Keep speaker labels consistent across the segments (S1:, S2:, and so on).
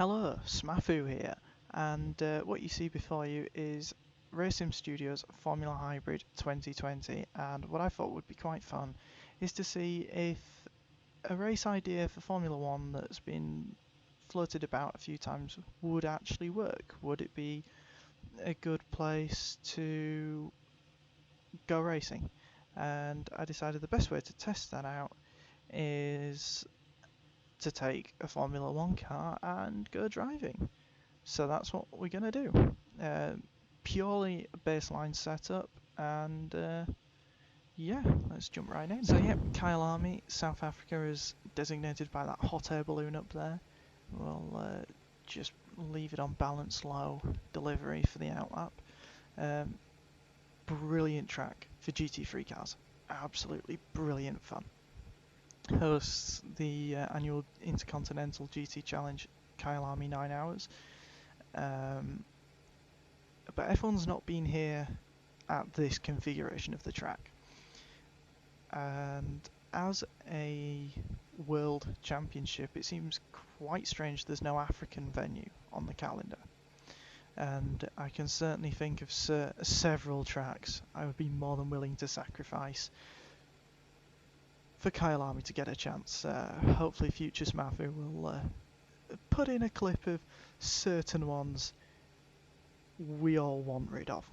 S1: Hello, Smafu here, and what you see before you is Racing Studios Formula Hybrid 2020, and what I thought would be quite fun is to see if a race idea for Formula 1 that's been floated about a few times would actually work. Would it be a good place to go racing? And I decided the best way to test that out is to take a Formula 1 car and go driving. So that's what we're going to do. Purely a baseline setup, and yeah, let's jump right in. So yep, Kyalami, South Africa is designated by that hot air balloon up there. We'll just leave it on balance low delivery for the outlap. Brilliant track for GT3 cars. Absolutely brilliant fun. Hosts the annual Intercontinental GT Challenge Kyalami 9 hours. But F1's not been here at this configuration of the track. And as a World Championship, it seems quite strange there's no African venue on the calendar. And I can certainly think of several tracks I would be more than willing to sacrifice for Kyalami to get a chance. Hopefully future Smafu will put in a clip of certain ones we all want rid of.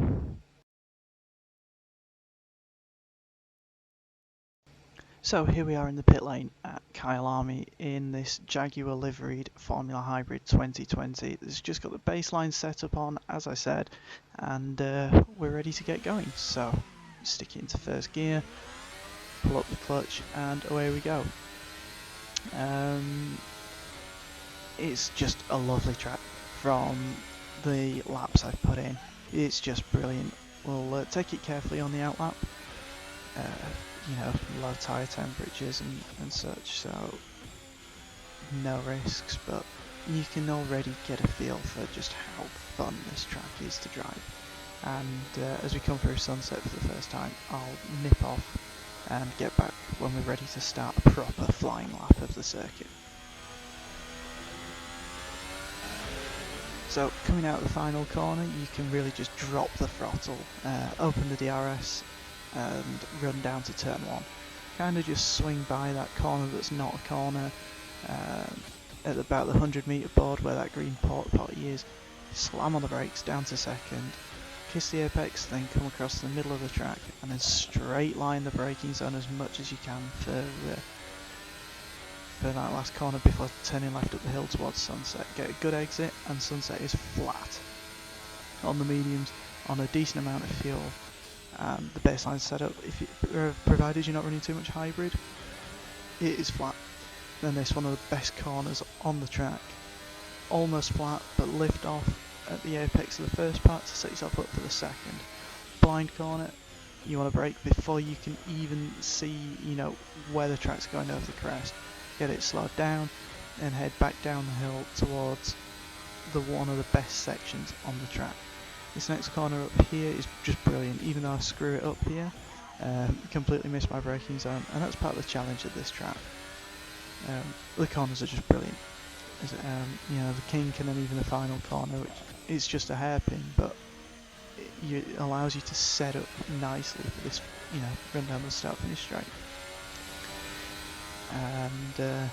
S1: So here we are in the pit lane at Kyalami in this Jaguar liveried Formula Hybrid 2020. It's just got the baseline set up on, as I said, and we're ready to get going. So stick it into first gear, pull up the clutch, and away we go. It's just a lovely track from the laps I've put in. It's just brilliant. We'll take it carefully on the outlap. Low tyre temperatures and such, so no risks, but you can already get a feel for just how fun this track is to drive. And as we come through sunset for the first time, I'll nip off and get back when we're ready to start a proper flying lap of the circuit. So coming out of the final corner, you can really just drop the throttle, open the DRS and run down to turn 1. Kind of just swing by that corner that's not a corner at about the 100 metre board where that green porta potty is, slam on the brakes down to second, kiss the apex, then come across the middle of the track and then straight line the braking zone as much as you can for that last corner before turning left up the hill towards sunset. Get a good exit, and sunset is flat on the mediums on a decent amount of fuel. And the baseline setup, provided you're not running too much hybrid, it is flat. Then this one of the best corners on the track, almost flat but lift off at the apex of the first part to set yourself up for the second. Blind corner, you want to brake before you can even see where the track's going over the crest. Get it slowed down and head back down the hill towards one of the best sections on the track. This next corner up here is just brilliant, even though I screw it up here, completely miss my braking zone, and that's part of the challenge of this track. The corners are just brilliant. The kink and then even the final corner, which is just a hairpin, but it allows you to set up nicely for this, run down the start finish straight. And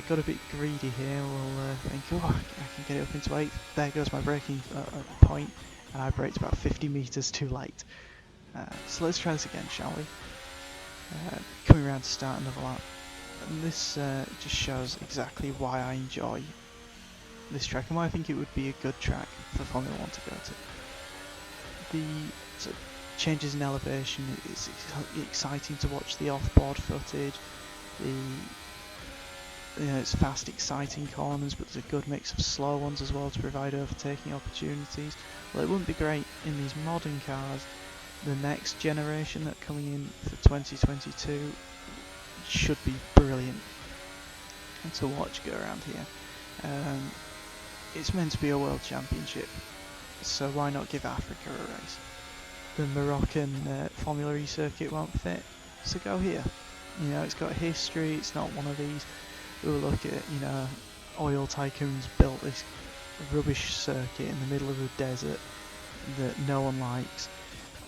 S1: got a bit greedy here. We'll think, I can get it up into 8th. There goes my braking point, and I braked about 50 metres too late. So let's try this again, shall we? Coming around to start another lap. And this just shows exactly why I enjoy this track and why I think it would be a good track for Formula 1 to go to. The sort of changes in elevation, it's exciting to watch the off-board footage. It's fast, exciting corners, but there's a good mix of slow ones as well to provide overtaking opportunities. Well, it wouldn't be great in these modern cars. The next generation that are coming in for 2022 should be brilliant to watch go around here. It's meant to be a world championship, so why not give Africa a race? The Moroccan Formula E circuit won't fit, so go here. It's got history. It's not one of these. We'll look at oil tycoons built this rubbish circuit in the middle of the desert that no one likes,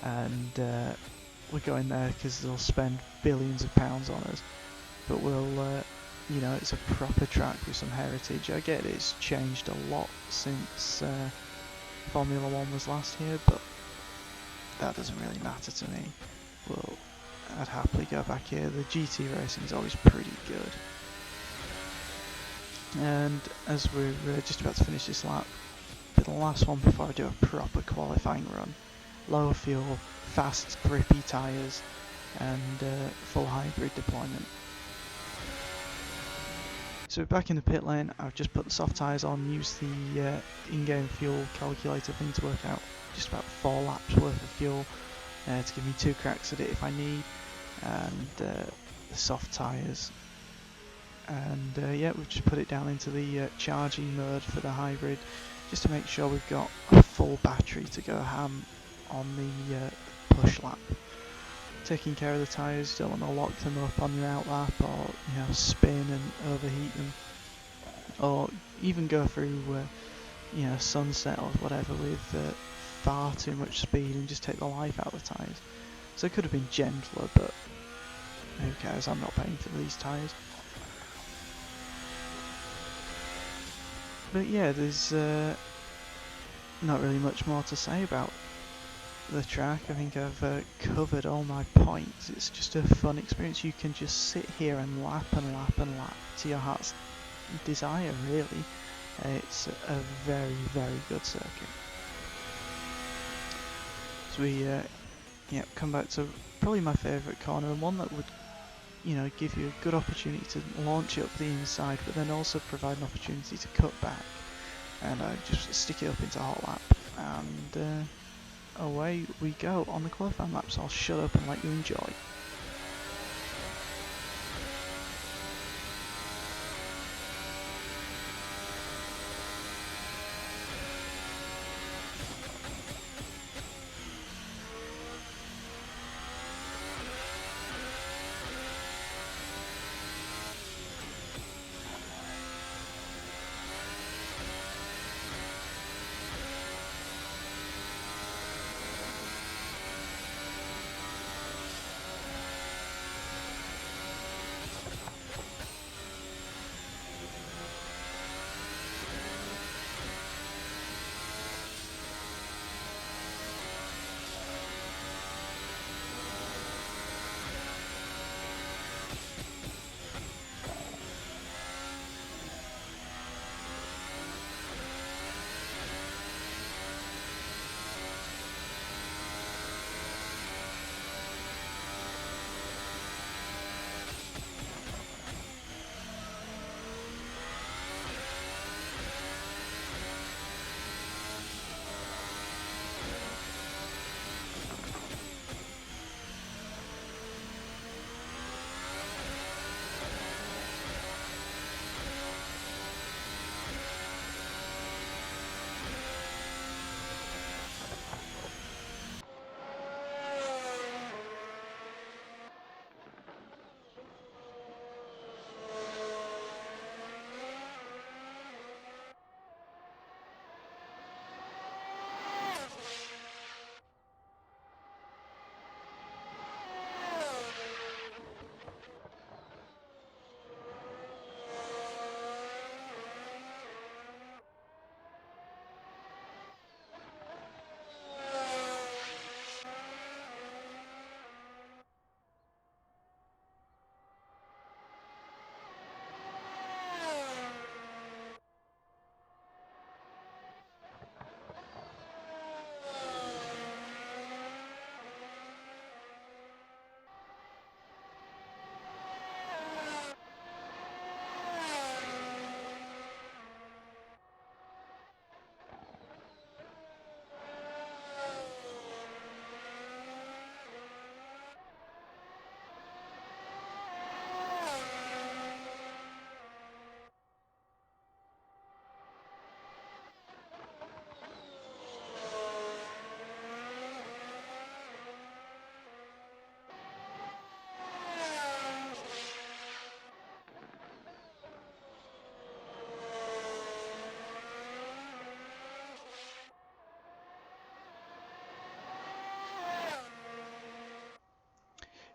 S1: and we're going there because they'll spend billions of pounds on us, but we'll, you know, it's a proper track with some heritage. I get it's changed a lot since Formula 1 was last here, but that doesn't really matter to me. Well, I'd happily go back here. The GT racing is always pretty good. And as we're just about to finish this lap, the last one before I do a proper qualifying run. Lower fuel, fast, grippy tyres, and full hybrid deployment. So we're back in the pit lane. I've just put the soft tyres on, used the in-game fuel calculator thing to work out just about 4 laps worth of fuel to give me 2 cracks at it if I need, and the soft tyres. And yeah, we've just put it down into the charging mode for the hybrid, just to make sure we've got a full battery to go ham on the push lap. Taking care of the tyres, don't want to lock them up on your out lap, or you know, spin and overheat them, or even go through you know, sunset or whatever with far too much speed and just take the life out of the tyres. So it could have been gentler, but who cares, I'm not paying for these tyres. But yeah, there's not really much more to say about the track. I think I've covered all my points. It's just a fun experience. You can just sit here and lap and lap and lap to your heart's desire, really. It's a very, very good circuit. So we yeah, come back to probably my favourite corner, and one that would, you know, give you a good opportunity to launch it up the inside, but then also provide an opportunity to cut back. And I just stick it up into hot lap, and away we go on the qualifying lap. So I'll shut up and let you enjoy.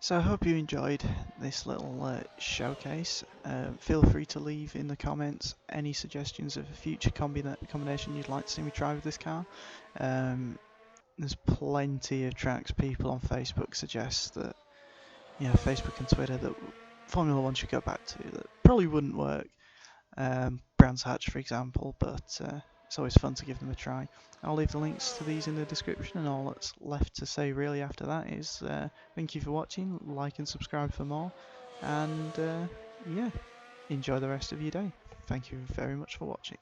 S1: So I hope you enjoyed this little showcase. Feel free to leave in the comments any suggestions of a future combination you'd like to see me try with this car. There's plenty of tracks people on Facebook suggest that, Facebook and Twitter, that Formula One should go back to, that probably wouldn't work. Brands Hatch, for example, but it's always fun to give them a try. I'll leave the links to these in the description, and all that's left to say really after that is thank you for watching, like and subscribe for more, and yeah, enjoy the rest of your day. Thank you very much for watching.